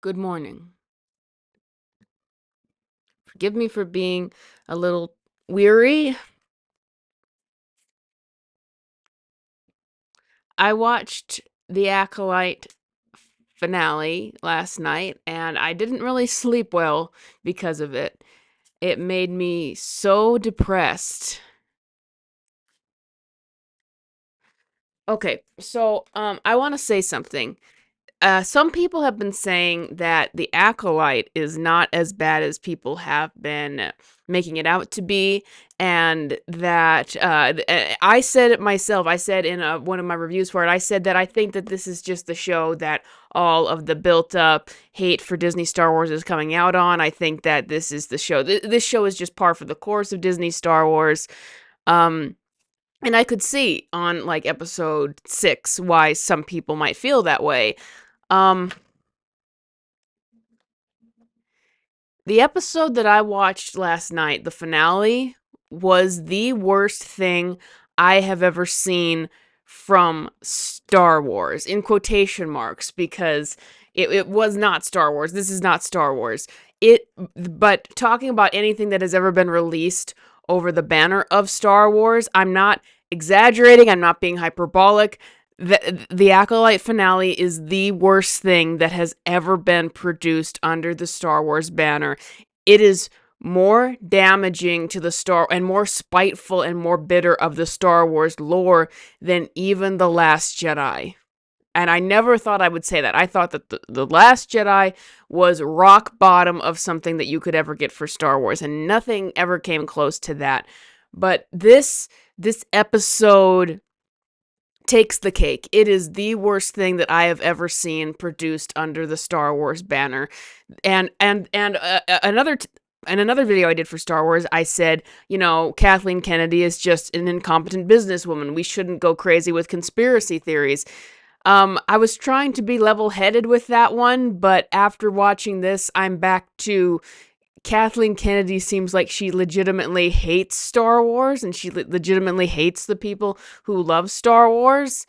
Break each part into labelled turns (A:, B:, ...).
A: Good morning. Forgive me for being a little weary. I watched the Acolyte finale last night and I didn't really sleep well because of it. It made me so depressed. Okay, so I want to say something. Some people have been saying that the Acolyte is not as bad as people have been making it out to be, and that I said it myself. I said in one of my reviews for it, I said that I think that this is just the show that all of the built-up hate for Disney Star Wars is coming out on. I think that this is the show. This show is just par for the course of Disney Star Wars. Um, and I could see on like episode 6 why some people might feel that way. Um, the episode that I watched last night, the finale, was the worst thing I have ever seen from Star Wars, in quotation marks, because it was not Star Wars. This is not Star Wars. But talking about anything that has ever been released over the banner of Star Wars, I'm not exaggerating, I'm not being hyperbolic. The Acolyte finale is the worst thing that has ever been produced under the Star Wars banner. It is more damaging to the Star and more spiteful and more bitter of the Star Wars lore than even The Last Jedi. And I never thought I would say that. I thought that the Last Jedi was rock bottom of something that you could ever get for Star Wars, and nothing ever came close to that. But this episode takes the cake. It is the worst thing that I have ever seen produced under the Star Wars banner. And another video I did for Star Wars, I said, Kathleen Kennedy is just an incompetent businesswoman. We shouldn't go crazy with conspiracy theories. I was trying to be level-headed with that one, but after watching this, I'm back to Kathleen Kennedy seems like she legitimately hates Star Wars and she legitimately hates the people who love Star Wars.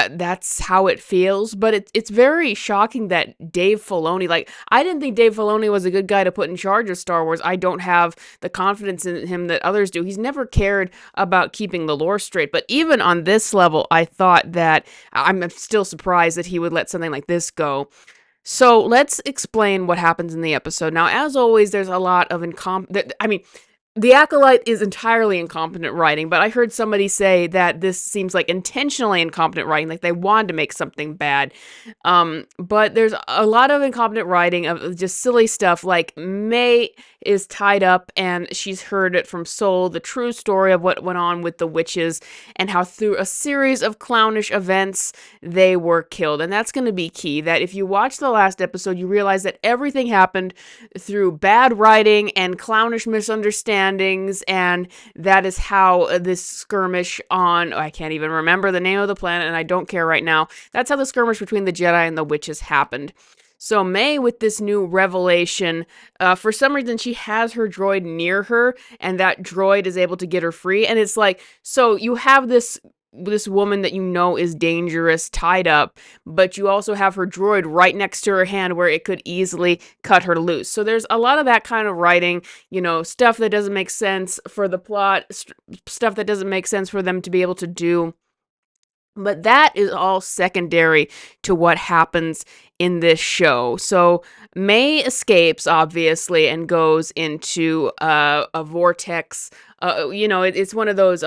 A: That's how it feels, but it's very shocking that Dave Filoni, like, I didn't think Dave Filoni was a good guy to put in charge of Star Wars. I don't have the confidence in him that others do. He's never cared about keeping the lore straight, but even on this level, I thought that I'm still surprised that he would let something like this go. So let's explain what happens in the episode. Now, as always, there's a lot of the Acolyte is entirely incompetent writing, but I heard somebody say that this seems like intentionally incompetent writing, like they wanted to make something bad. But there's a lot of incompetent writing of just silly stuff, like May is tied up and she's heard it from Soul, the true story of what went on with the witches and how through a series of clownish events they were killed. And that's going to be key, that if you watch the last episode, you realize that everything happened through bad writing and clownish misunderstandings, and that is how this skirmish on, I can't even remember the name of the planet, and I don't care right now, that's how the skirmish between the Jedi and the witches happened. So May, with this new revelation, for some reason she has her droid near her, and that droid is able to get her free. And it's like, so you have this woman that you know is dangerous tied up, but you also have her droid right next to her hand where it could easily cut her loose. So there's a lot of that kind of writing, stuff that doesn't make sense for the plot, stuff that doesn't make sense for them to be able to do. But that is all secondary to what happens in this show. So May escapes, obviously, and goes into a vortex. It's one of those.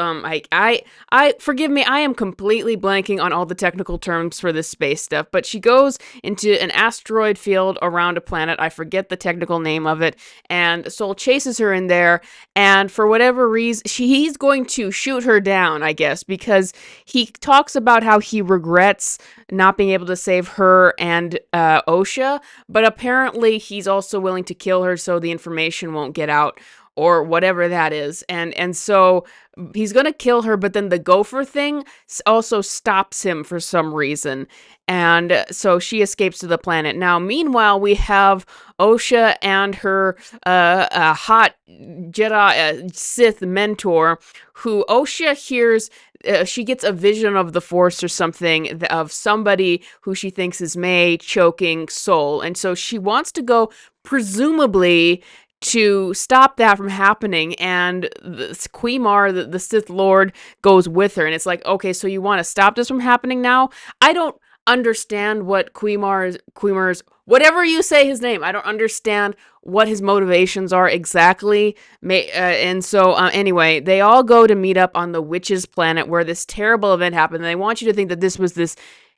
A: Forgive me, I am completely blanking on all the technical terms for this space stuff. But she goes into an asteroid field around a planet. I forget the technical name of it, and Soul chases her in there. And for whatever reason, he's going to shoot her down, I guess, because he talks about how he regrets not being able to save her and Osha, but apparently he's also willing to kill her so the information won't get out or whatever that is. And so he's going to kill her, but then the gopher thing also stops him for some reason. And so she escapes to the planet. Now, meanwhile, we have Osha and her hot Jedi Sith mentor, who Osha hears she gets a vision of the Force or something of somebody who she thinks is May choking Sol, and so she wants to go, presumably, to stop that from happening, and Quear, the Sith Lord, goes with her, and it's like, okay, so you want to stop this from happening now? I don't understand what Quemar's, whatever you say his name, I don't understand what his motivations are exactly. And so anyway, they all go to meet up on the witch's planet where this terrible event happened, and they want you to think that this was this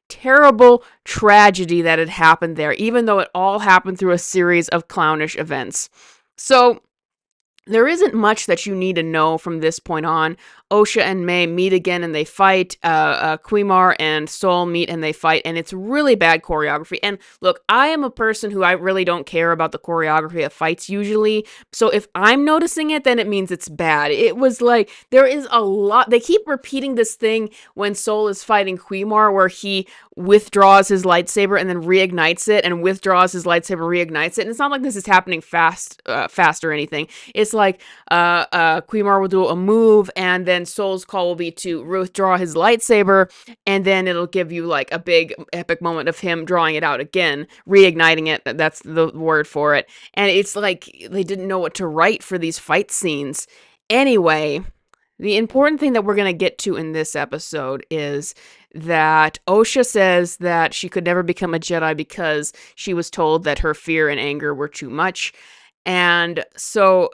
A: terrible tragedy that had happened there, even though it all happened through a series of clownish events. So there isn't much that you need to know from this point on. Osha and May meet again and they fight. Quear and Sol meet and they fight, and it's really bad choreography. And look, I am a person who I really don't care about the choreography of fights usually. So if I'm noticing it, then it means it's bad. It was like, there is a lot. They keep repeating this thing when Sol is fighting Quear where he withdraws his lightsaber and then reignites it, and withdraws his lightsaber, reignites it. And it's not like this is happening fast or anything. It's like Quear will do a move, and then Sol's call will be to withdraw his lightsaber, and then it'll give you like a big epic moment of him drawing it out again, reigniting it. That's the word for it. And it's like they didn't know what to write for these fight scenes. Anyway, the important thing that we're going to get to in this episode is that Osha says that she could never become a Jedi because she was told that her fear and anger were too much. And so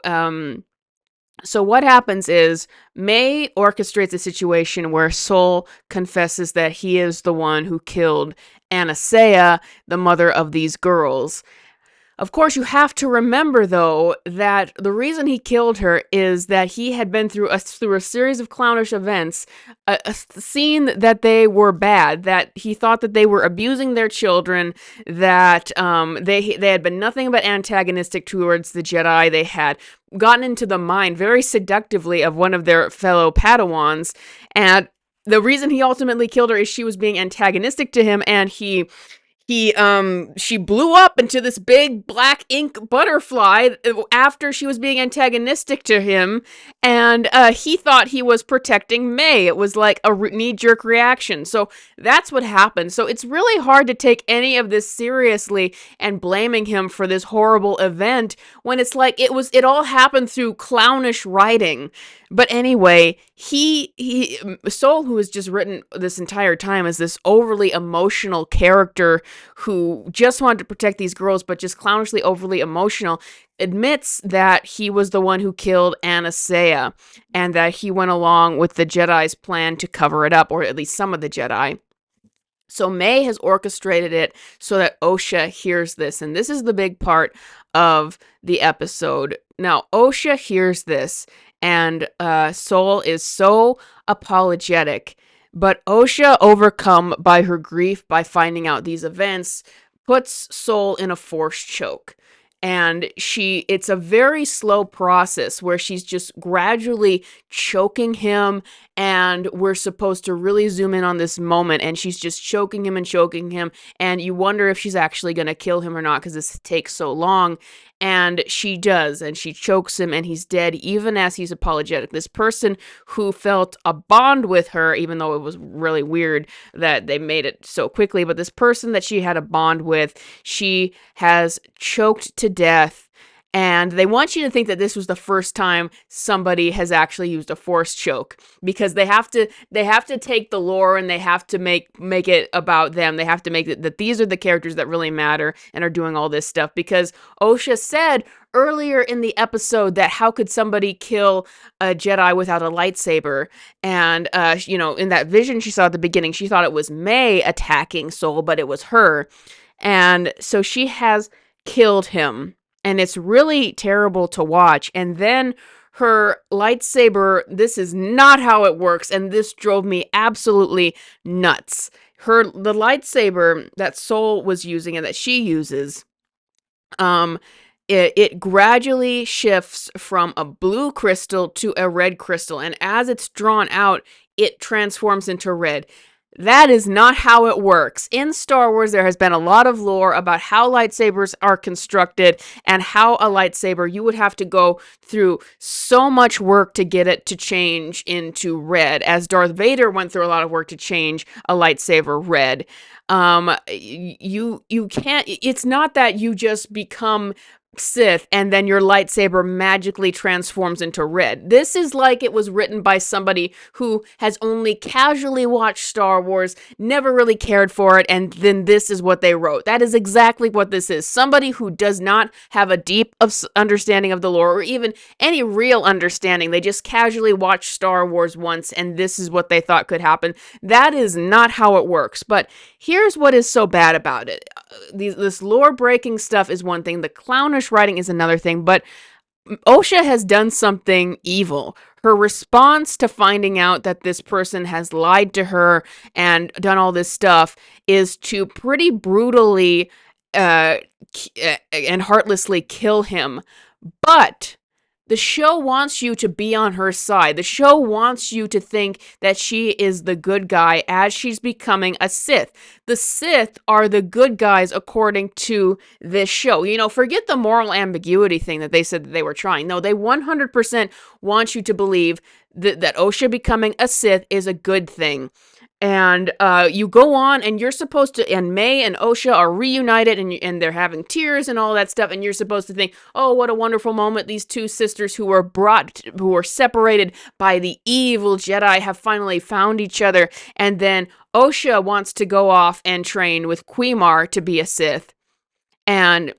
A: what happens is May orchestrates a situation where Sol confesses that he is the one who killed Anastasia, the mother of these girls. Of course, you have to remember, though, that the reason he killed her is that he had been through a series of clownish events, seen that they were bad, that he thought that they were abusing their children, that they had been nothing but antagonistic towards the Jedi. They had gotten into the mind very seductively of one of their fellow Padawans, and the reason he ultimately killed her is she was being antagonistic to him, and she blew up into this big black ink butterfly after she was being antagonistic to him, and he thought he was protecting May. It was like a knee-jerk reaction. So that's what happened. So it's really hard to take any of this seriously and blaming him for this horrible event when it's like it all happened through clownish writing. But anyway, Sol, who has just written this entire time as this overly emotional character who just wanted to protect these girls, but just clownishly overly emotional, admits that he was the one who killed Anastasia, and that he went along with the Jedi's plan to cover it up, or at least some of the Jedi. So May has orchestrated it so that Osha hears this, and this is the big part of the episode. Now, Osha hears this, and Sol is so apologetic, but Osha, overcome by her grief by finding out these events, puts Sol in a force choke. And it's a very slow process where she's just gradually choking him, and we're supposed to really zoom in on this moment, and she's just choking him, and you wonder if she's actually going to kill him or not because this takes so long. And she does, and she chokes him, and he's dead even as he's apologetic. This person who felt a bond with her, even though it was really weird that they made it so quickly, but this person that she had a bond with, she has choked to death. And they want you to think that this was the first time somebody has actually used a force choke, because they have to take the lore and they have to make it about them. They have to make it that these are the characters that really matter and are doing all this stuff, because Osha said earlier in the episode that how could somebody kill a Jedi without a lightsaber? And in that vision she saw at the beginning, she thought it was May attacking Sol, but it was her. And so she has killed him. And it's really terrible to watch. And then her lightsaber, this is not how it works, and this drove me absolutely nuts. The lightsaber that Sol was using and that she uses, it gradually shifts from a blue crystal to a red crystal, and as it's drawn out, it transforms into red. That is not how it works. In Star Wars, there has been a lot of lore about how lightsabers are constructed and how a lightsaber, you would have to go through so much work to get it to change into red, as Darth Vader went through a lot of work to change a lightsaber red. You can't, it's not that you just become Sith and then your lightsaber magically transforms into red. This is like it was written by somebody who has only casually watched Star Wars, never really cared for it, and then this is what they wrote. That is exactly what this is. Somebody who does not have a deep understanding of the lore or even any real understanding. They just casually watched Star Wars once and this is what they thought could happen. That is not how it works. But here's what is so bad about it. This lore breaking stuff is one thing. The clownish writing is another thing. But Osha has done something evil. Her response to finding out that this person has lied to her and done all this stuff is to pretty brutally and heartlessly kill him. But the show wants you to be on her side. The show wants you to think that she is the good guy as she's becoming a Sith. The Sith are the good guys according to this show. You know, forget the moral ambiguity thing that they said that they were trying. No, they 100% want you to believe that Osha becoming a Sith is a good thing. And you go on and you're supposed to, and May and Osha are reunited and they're having tears and all that stuff. And you're supposed to think, oh, what a wonderful moment. These two sisters who were separated by the evil Jedi have finally found each other. And then Osha wants to go off and train with Quear to be a Sith. And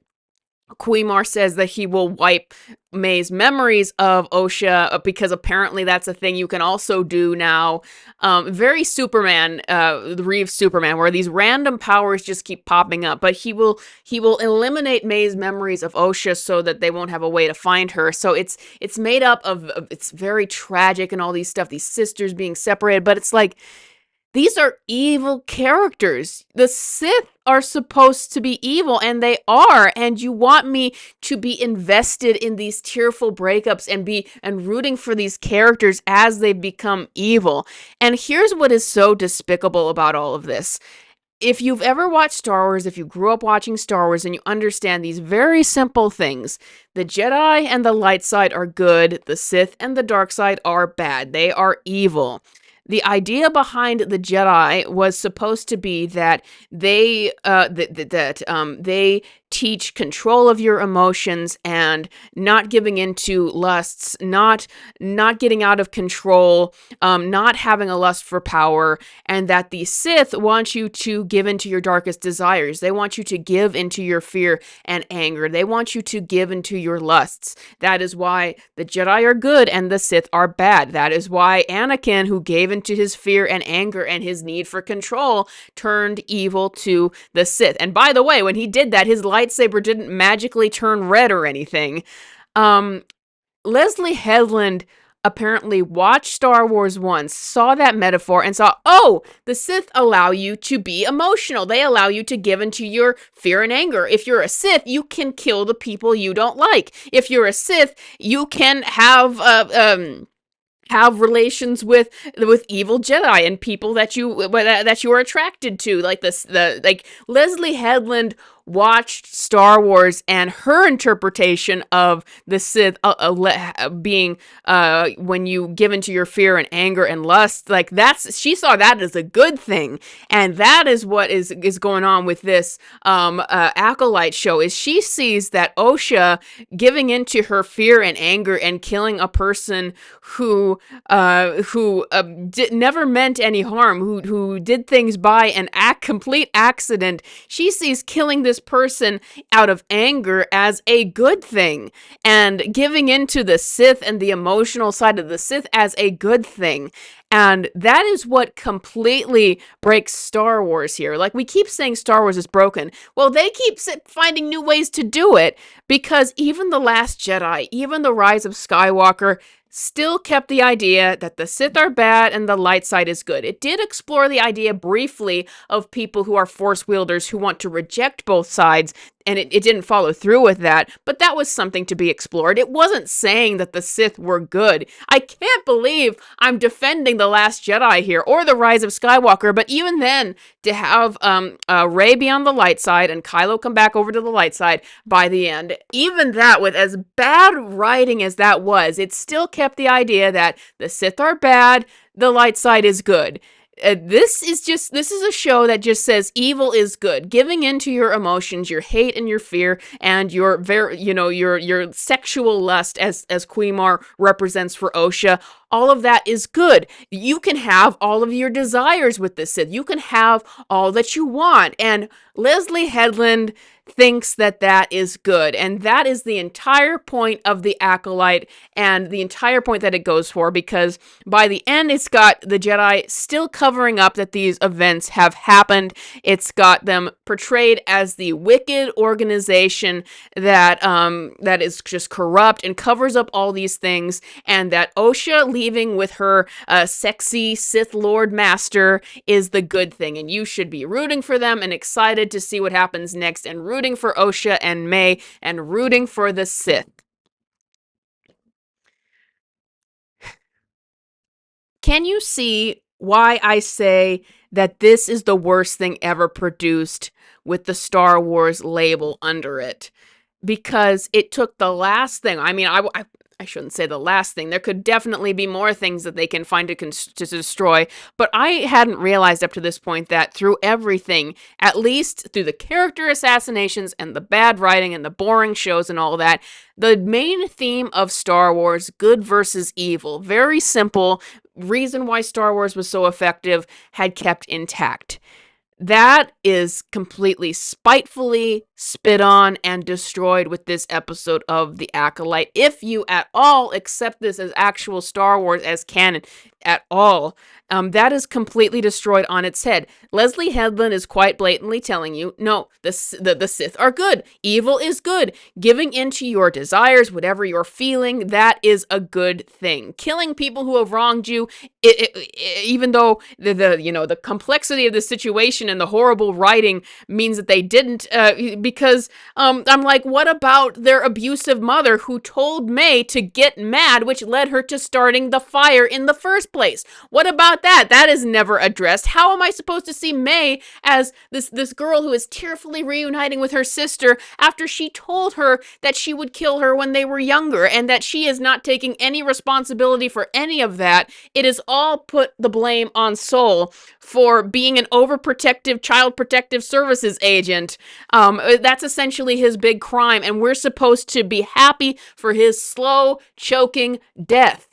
A: Quear says that he will wipe May's memories of Osha because apparently that's a thing you can also do now. Very Superman, the Reeves Superman, where these random powers just keep popping up. But he will eliminate May's memories of Osha so that they won't have a way to find her. So it's made up of it's very tragic and all these stuff. These sisters being separated, but it's like, these are evil characters. The Sith are supposed to be evil, and they are. And you want me to be invested in these tearful breakups and rooting for these characters as they become evil. And here's what is so despicable about all of this. If you've ever watched Star Wars, if you grew up watching Star Wars and you understand these very simple things, the Jedi and the light side are good, the Sith and the dark side are bad. They are evil. The idea behind the Jedi was supposed to be that they they teach control of your emotions and not giving into lusts, not getting out of control, not having a lust for power, and that the Sith want you to give into your darkest desires. They want you to give into your fear and anger. They want you to give into your lusts. That is why the Jedi are good and the Sith are bad. That is why Anakin, who gave into his fear and anger and his need for control, turned evil to the Sith. And by the way, when he did that, his lightsaber didn't magically turn red or anything. Leslie Headland apparently watched Star Wars once, saw that metaphor, and saw, oh, the Sith allow you to be emotional. They allow you to give into your fear and anger. If you're a Sith, you can kill the people you don't like. If you're a Sith, you can have relations with evil Jedi and people that you are attracted to. Like Leslie Headland watched Star Wars, and her interpretation of the Sith being when you give into your fear and anger and lust, like she saw that as a good thing. And that is what is going on with this Acolyte show, is she sees that Osha giving into her fear and anger and killing a person who never meant any harm, who did things by an complete accident. She sees killing this person out of anger as a good thing, and giving into the Sith and the emotional side of the Sith as a good thing. And that is what completely breaks Star Wars here. Like, we keep saying Star Wars is broken. Well, they keep finding new ways to do it, because even The Last Jedi, even The Rise of Skywalker, still kept the idea that the Sith are bad and the light side is good. It did explore the idea briefly of people who are force wielders who want to reject both sides and it didn't follow through with that, but that was something to be explored. It wasn't saying that the Sith were good. I can't believe I'm defending The Last Jedi here, or The Rise of Skywalker, but even then, to have Rey be on the light side and Kylo come back over to the light side by the end, even that, with as bad writing as that was, it still kept the idea that the Sith are bad, the light side is good. This is a show that just says evil is good. Giving into your emotions, your hate and your fear, and your your sexual lust, as Quear represents for Osha. All of that is good. You can have all of your desires with the Sith. You can have all that you want. And Leslie Headland thinks that that is good. And that is the entire point of the Acolyte, and the entire point that it goes for, because by the end, it's got the Jedi still covering up that these events have happened. It's got them portrayed as the wicked organization that that is just corrupt and covers up all these things, and that Osha leaving with her sexy Sith Lord Master is the good thing, and you should be rooting for them and excited to see what happens next, and rooting for Osha and May, and rooting for the Sith. Can you see why I say that this is the worst thing ever produced with the Star Wars label under it? Because it took the last thing. I mean, I shouldn't say the last thing. There could definitely be more things that they can find to destroy. But I hadn't realized up to this point that through everything, at least through the character assassinations and the bad writing and the boring shows and all that, the main theme of Star Wars, good versus evil, very simple, reason why Star Wars was so effective, had kept intact. That is completely spitefully spit on and destroyed with this episode of The Acolyte. If you at all accept this as actual Star Wars, as canon at all, that is completely destroyed on its head. Leslie Headland is quite blatantly telling you, no, the Sith are good. Evil is good. Giving into your desires, whatever you're feeling, that is a good thing. Killing people who have wronged you, even though the complexity of the situation and the horrible writing means that they didn't, because I'm like, what about their abusive mother who told May to get mad, which led her to starting the fire in the first place? What about that? That is never addressed. How am I supposed to see May as this girl who is tearfully reuniting with her sister after she told her that she would kill her when they were younger, and that she is not taking any responsibility for any of that? It is all put the blame on Soul for being an overprotective child protective services agent. That's essentially his big crime, and we're supposed to be happy for his slow, choking death.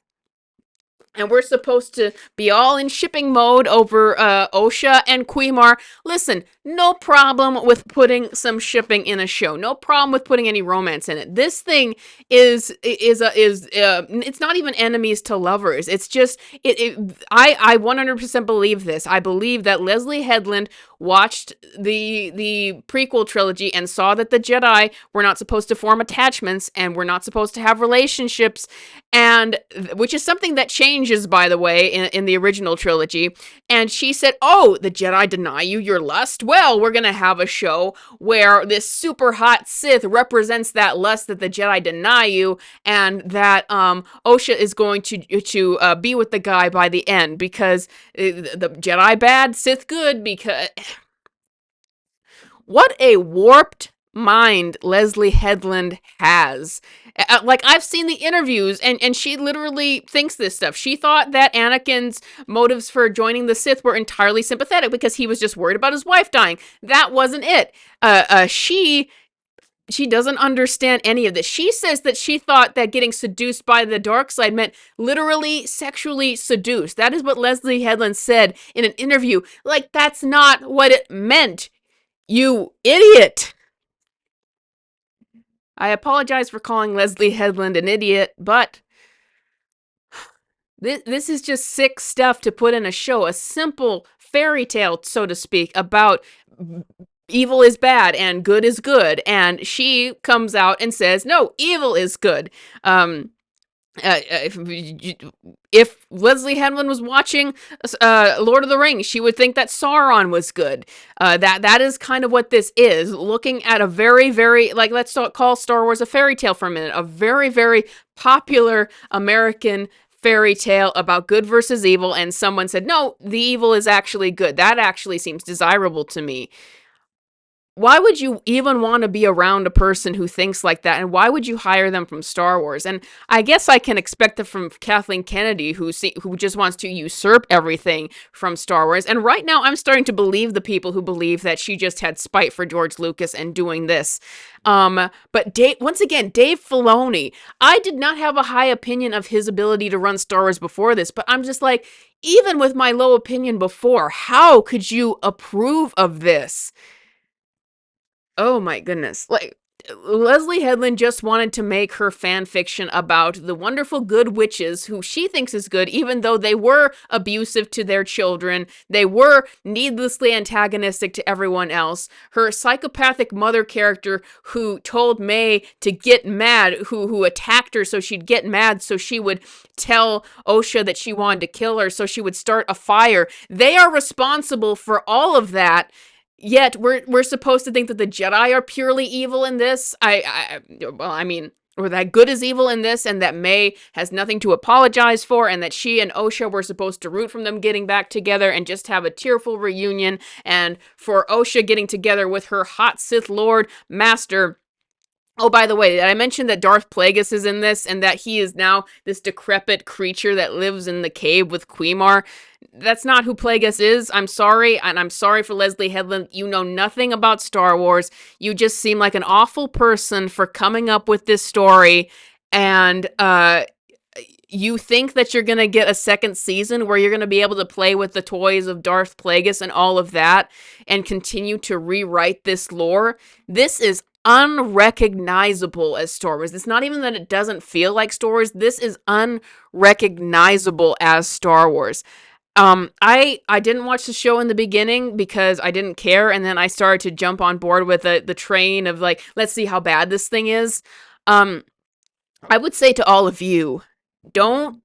A: And we're supposed to be all in shipping mode over Osha and Quear. Listen, no problem with putting some shipping in a show. No problem with putting any romance in it. This thing is it's not even enemies to lovers. It's just I 100% believe this. I believe that Leslie Headland watched the prequel trilogy and saw that the Jedi were not supposed to form attachments and were not supposed to have relationships, and which is something that changes, by the way, in the original trilogy. And she said, oh, the Jedi deny you your lust? Well, we're gonna have a show where this super hot Sith represents that lust that the Jedi deny you, and that Osha is going to be with the guy by the end, because the Jedi bad, Sith good, because what a warped mind Leslie Headland has. Like, I've seen the interviews, and she literally thinks this stuff. She thought that Anakin's motives for joining the Sith were entirely sympathetic because he was just worried about his wife dying. That wasn't it. She doesn't understand any of this. She says that she thought that getting seduced by the dark side meant literally sexually seduced. That is what Leslie Headland said in an interview. Like, that's not what it meant, you idiot. I apologize for calling Leslie Headland an idiot, but this is just sick stuff to put in a show. A simple fairy tale, so to speak, about evil is bad and good is good. And she comes out and says, no, evil is good. if Leslie Headland was watching Lord of the Rings, she would think that Sauron was good. That is kind of what this is. Looking at a very, very, like, let's call Star Wars a fairy tale for a minute. A very, very popular American fairy tale about good versus evil, and someone said, no, the evil is actually good. That actually seems desirable to me. Why would you even want to be around a person who thinks like that? And why would you hire them from Star Wars? And I guess I can expect it from Kathleen Kennedy, who just wants to usurp everything from Star Wars. And right now, I'm starting to believe the people who believe that she just had spite for George Lucas and doing this. But once again, Dave Filoni, I did not have a high opinion of his ability to run Star Wars before this, but I'm just like, even with my low opinion before, how could you approve of this? Oh my goodness. Like, Leslie Headland just wanted to make her fan fiction about the wonderful good witches who she thinks is good, even though they were abusive to their children. They were needlessly antagonistic to everyone else. Her psychopathic mother character who told May to get mad, who attacked her so she'd get mad, so she would tell Osha that she wanted to kill her, so she would start a fire. They are responsible for all of that. Yet we're supposed to think that the Jedi are purely evil in this. I mean, or that good is evil in this, and that May has nothing to apologize for, and that she and Osha were supposed to root from them getting back together and just have a tearful reunion, and for Osha getting together with her hot Sith Lord master. Oh, by the way, did I mention that Darth Plagueis is in this, and that he is now this decrepit creature that lives in the cave with Quear? That's not who Plagueis is. I'm sorry, and I'm sorry for Leslie Headland. You know nothing about Star Wars. You just seem like an awful person for coming up with this story, and you think that you're going to get a second season where you're going to be able to play with the toys of Darth Plagueis and all of that, and continue to rewrite this lore. This is unrecognizable as Star Wars. It's not even that it doesn't feel like Star Wars. This is unrecognizable as Star Wars. I didn't watch the show in the beginning because I didn't care, and then I started to jump on board with the train of like, let's see how bad this thing is. I would say to all of you, don't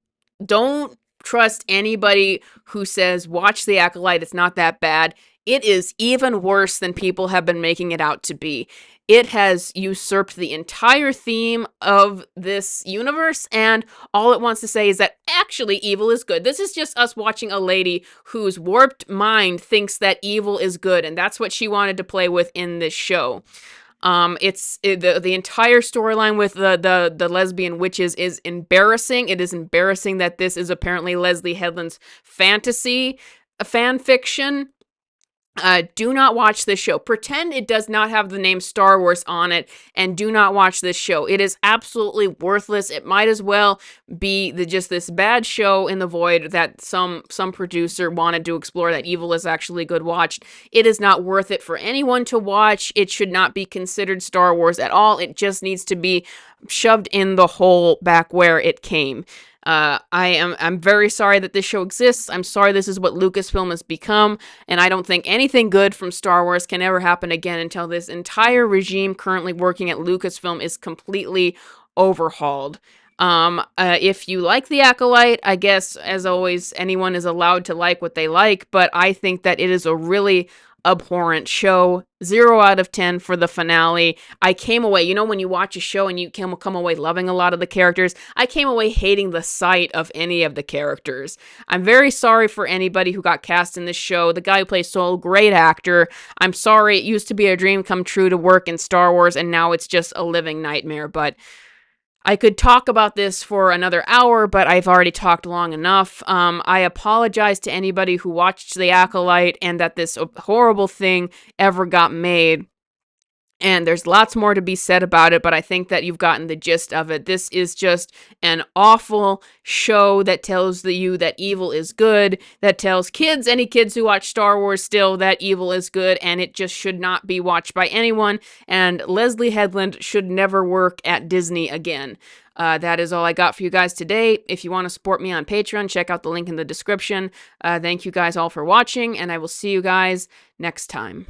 A: trust anybody who says watch The Acolyte, it's not that bad. It is even worse than people have been making it out to be. It has usurped the entire theme of this universe, and all it wants to say is that actually evil is good. This is just us watching a lady whose warped mind thinks that evil is good, and that's what she wanted to play with in this show. The entire storyline with the lesbian witches is embarrassing. It is embarrassing that this is apparently Leslie Headland's fantasy, a fan fiction. Do not watch this show. Pretend it does not have the name Star Wars on it, and do not watch this show. It is absolutely worthless. It might as well be just this bad show in the void that some producer wanted to explore that evil is actually good watched. It is not worth it for anyone to watch. It should not be considered Star Wars at all. It just needs to be shoved in the hole back where it came. I'm very sorry that this show exists. I'm sorry this is what Lucasfilm has become, and I don't think anything good from Star Wars can ever happen again until this entire regime currently working at Lucasfilm is completely overhauled. If you like The Acolyte, I guess, as always, anyone is allowed to like what they like, but I think that it is a really abhorrent show. 0 out of 10 for the finale. I came away, you know, when you watch a show and you come away loving a lot of the characters, I came away hating the sight of any of the characters. I'm very sorry for anybody who got cast in this show. The guy who plays Sol, great actor. I'm sorry, it used to be a dream come true to work in Star Wars, and now it's just a living nightmare, but I could talk about this for another hour, but I've already talked long enough. I apologize to anybody who watched The Acolyte and that this horrible thing ever got made. And there's lots more to be said about it, but I think that you've gotten the gist of it. This is just an awful show that tells you that evil is good, that tells kids, any kids who watch Star Wars still, that evil is good, and it just should not be watched by anyone, and Leslie Headland should never work at Disney again. That is all I got for you guys today. If you want to support me on Patreon, check out the link in the description. Thank you guys all for watching, and I will see you guys next time.